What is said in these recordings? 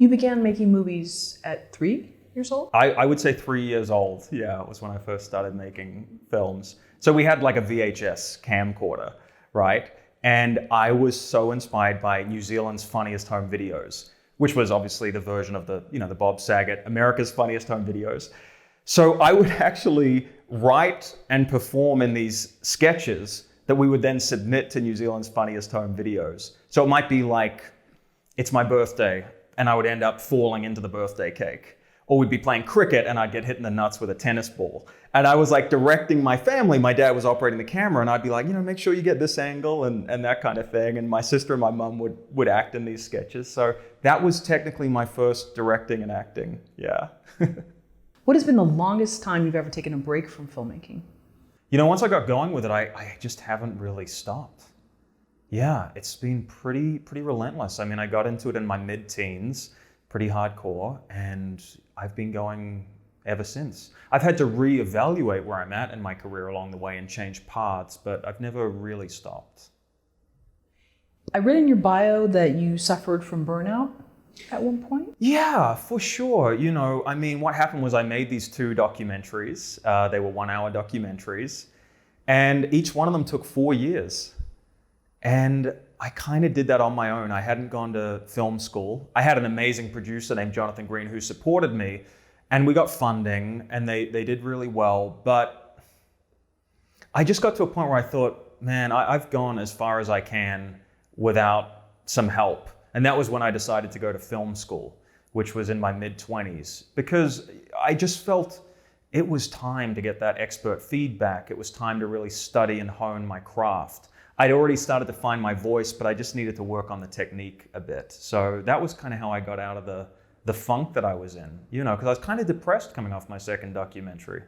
You began making movies at 3 years old? I would say 3 years old. Yeah, it was when I first started making films. So we had like a VHS camcorder, right? And I was so inspired by New Zealand's Funniest Home Videos, which was obviously the version of the Bob Saget, America's Funniest Home Videos. So I would actually write and perform in these sketches that we would then submit to New Zealand's Funniest Home Videos. So it might be like, it's my birthday, and I would end up falling into the birthday cake. Or we'd be playing cricket and I'd get hit in the nuts with a tennis ball. And I was like directing my family. My dad was operating the camera and I'd be like, make sure you get this angle and that kind of thing. And my sister and my mum would act in these sketches. So that was technically my first directing and acting, yeah. What has been the longest time you've ever taken a break from filmmaking? Once I got going with it, I just haven't really stopped. Yeah, it's been pretty relentless. I mean, I got into it in my mid-teens, pretty hardcore, and I've been going ever since. I've had to reevaluate where I'm at in my career along the way and change paths, but I've never really stopped. I read in your bio that you suffered from burnout at one point? Yeah, for sure. What happened was I made these 2 documentaries. They were 1-hour documentaries, and each one of them took 4 years. And I kind of did that on my own. I hadn't gone to film school. I had an amazing producer named Jonathan Green who supported me, and we got funding, and they did really well. But I just got to a point where I thought, man, I've gone as far as I can without some help. And that was when I decided to go to film school, which was in my mid-20s, because I just felt it was time to get that expert feedback. It was time to really study and hone my craft. I'd already started to find my voice, but I just needed to work on the technique a bit. So that was kind of how I got out of the funk that I was in, because I was kind of depressed coming off my second documentary.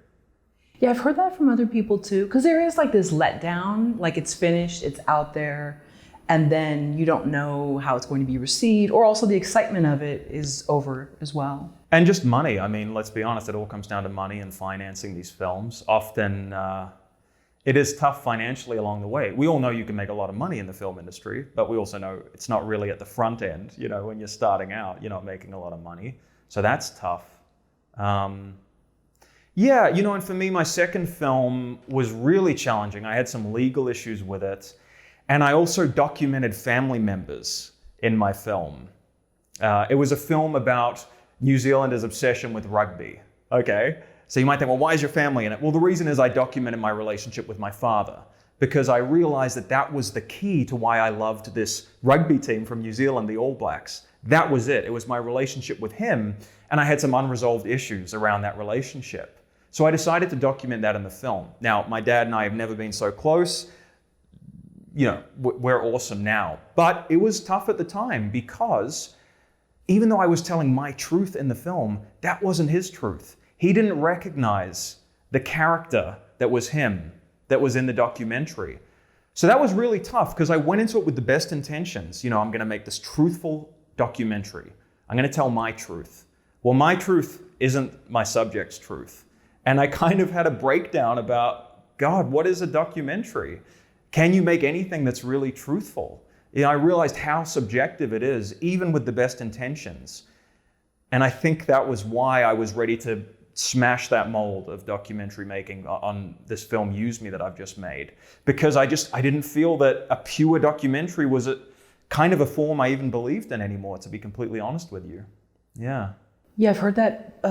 Yeah, I've heard that from other people too, because there is like this letdown, like it's finished, it's out there, and then you don't know how it's going to be received, or also the excitement of it is over as well. And just money. I mean, let's be honest, it all comes down to money and financing these films. Often, it is tough financially along the way. We all know you can make a lot of money in the film industry, but we also know it's not really at the front end. When you're starting out, you're not making a lot of money. So that's tough. And for me, my second film was really challenging. I had some legal issues with it. And I also documented family members in my film. It was a film about New Zealanders' obsession with rugby, okay? So you might think, well, why is your family in it? Well, the reason is I documented my relationship with my father, because I realized that was the key to why I loved this rugby team from New Zealand, the All Blacks. That was it. It was my relationship with him, and I had some unresolved issues around that relationship. So I decided to document that in the film. Now, my dad and I have never been so close. We're awesome now. But it was tough at the time because even though I was telling my truth in the film, that wasn't his truth. He didn't recognize the character that was him, that was in the documentary. So that was really tough because I went into it with the best intentions. I'm going to make this truthful documentary. I'm going to tell my truth. Well, my truth isn't my subject's truth. And I kind of had a breakdown about, God, what is a documentary? Can you make anything that's really truthful? I realized how subjective it is, even with the best intentions. And I think that was why I was ready to smash that mold of documentary making on this film Use Me that I've just made. Because I didn't feel that a pure documentary was a kind of a form I even believed in anymore, to be completely honest with you. Yeah. Yeah, I've heard that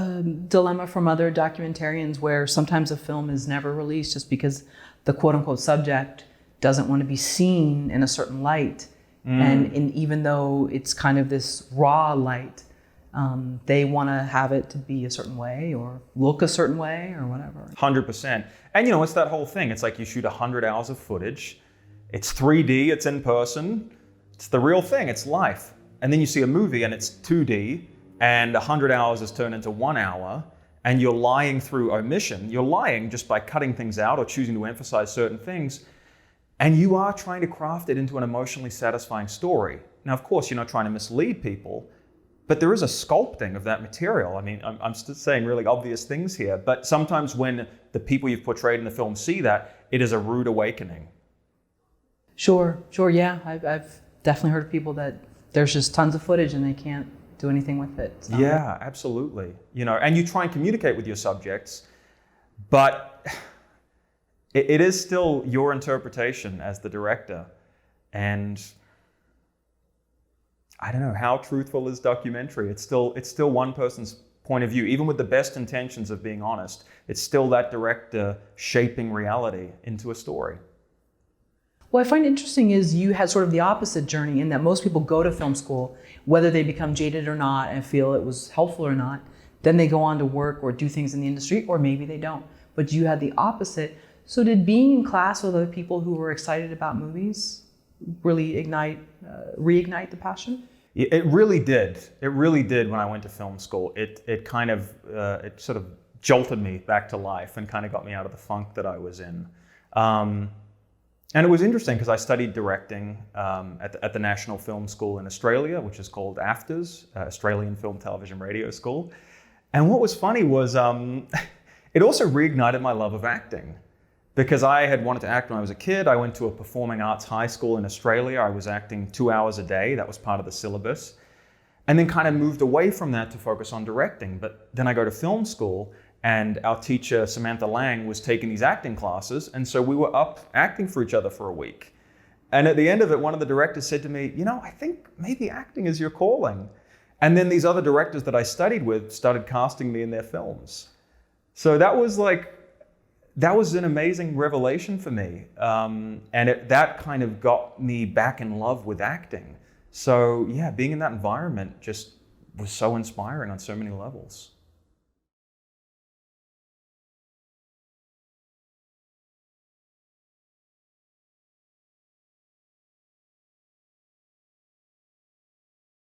dilemma from other documentarians where sometimes a film is never released just because the quote unquote subject doesn't want to be seen in a certain light. And even though it's kind of this raw light, they want to have it to be a certain way or look a certain way or whatever. 100%. And it's that whole thing. It's like you shoot 100 hours of footage. It's 3D, it's in person. It's the real thing, it's life. And then you see a movie and it's 2D and 100 hours is turned into 1 hour and you're lying through omission. You're lying just by cutting things out or choosing to emphasize certain things. And you are trying to craft it into an emotionally satisfying story. Now, of course, you're not trying to mislead people, but there is a sculpting of that material. I mean, I'm still saying really obvious things here, but sometimes when the people you've portrayed in the film see that, it is a rude awakening. Sure, yeah. I've definitely heard of people that there's just tons of footage and they can't do anything with it. So. Yeah, absolutely. You know, and you try and communicate with your subjects, but it is still your interpretation as the director. And I don't know, how truthful is documentary? It's still one person's point of view. Even with the best intentions of being honest, it's still that director shaping reality into a story. What I find interesting is you had sort of the opposite journey in that most people go to film school, whether they become jaded or not and feel it was helpful or not, then they go on to work or do things in the industry, or maybe they don't. But you had the opposite. So did being in class with other people who were excited about movies really reignite the passion? It really did. It really did when I went to film school. It kind of, it sort of jolted me back to life and kind of got me out of the funk that I was in. And it was interesting because I studied directing at the National Film School in Australia, which is called AFTRS, Australian Film, Television, Radio School. And what was funny was it also reignited my love of acting. Because I had wanted to act when I was a kid. I went to a performing arts high school in Australia. I was acting 2 hours a day. That was part of the syllabus. And then kind of moved away from that to focus on directing. But then I go to film school, and our teacher, Samantha Lang, was taking these acting classes. And so we were up acting for each other for a week. And at the end of it, one of the directors said to me, you know, I think maybe acting is your calling. And then these other directors that I studied with started casting me in their films. So that was an amazing revelation for me. That kind of got me back in love with acting. So yeah, being in that environment just was so inspiring on so many levels.